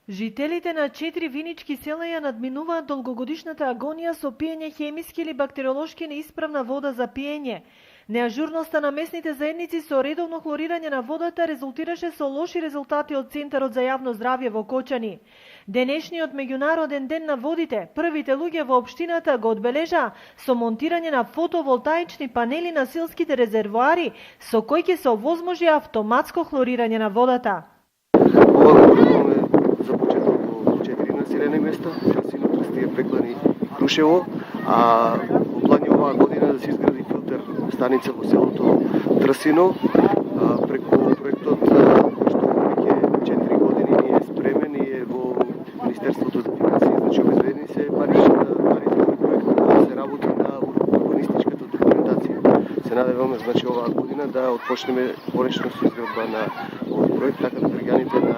Жителите на 4 винички села ја надминуваат долгогодишната агонија со пиење хемиски или бактериолошки неисправна вода за пиење. Неажурноста на местните заедници со редовно хлорирање на водата резултираше со лоши резултати од Центарот за јавно здравје во Кочани. Денешниот меѓународен ден на водите, првите луѓе во општината го одбележаа со монтирање на фотоволтаични панели на селските резервоари, со кои ќе се овозможи автоматско хлорирање на водата. Започето во 4 населени места, Трсино, Трстие, Преклани и Крушево, а план е оваа година да се изгради филтер станица во селото Трсино. Преку проектот што веќе 4 години не е спремен и е во Министерството за финансии, значи обезбедени се пари за овој проект, да се работи на урбанистичката документација. Се надеваме, значи, оваа година да отпочнеме поречно со изградба на овој проект, така да граѓаните на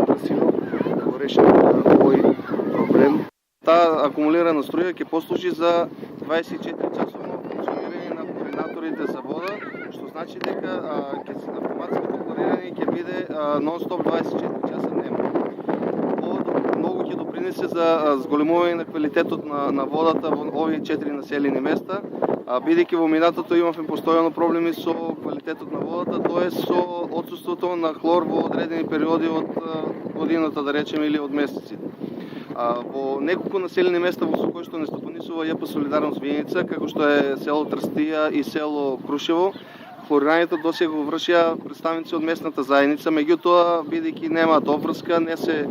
Трсино да го решат овој проблем. Таа акумулирана струја ќе послужи за 24-часовно функционирање на хлоринаторите за вода, што значи дека автоматското хлорирање ќе биде нон-стоп 24 часа дневно. Многу ќе допринесе за зголемување на квалитетот на водата во овие 4 населени места, бидејќи во минатото имавме постојано проблеми со квалитетот на водата, тоа со отсуството на хлор во одредени периоди од годината, да речеме, или од месеци. Во неколку населени места во кои што не стопанисува ЈП Солидарност Виница, како што е село Трстија и село Крушево, хлорирањето досега го вршија представници од местната заедница, меѓутоа, бидејќи немаат обврска, не се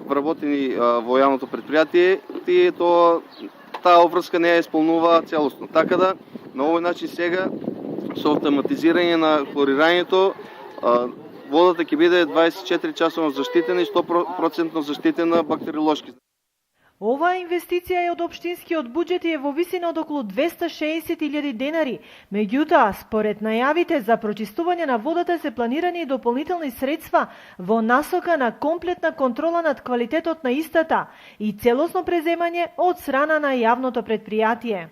вработени во јавното претпријатие, и таа обврска не ја исполнува целосно. Така да, на овој начин сега, со автоматизирање на хлорирањето, водата ќе биде 24 часово заштитена и 100% заштитена бактериолошки. Оваа инвестиција е од општинскиот буџет и е во висина од околу 260.000 денари. Меѓутоа, според најавите за прочистување на водата се планирани и дополнителни средства во насока на комплетна контрола над квалитетот на истата и целосно преземање од страна на јавното претпријатие.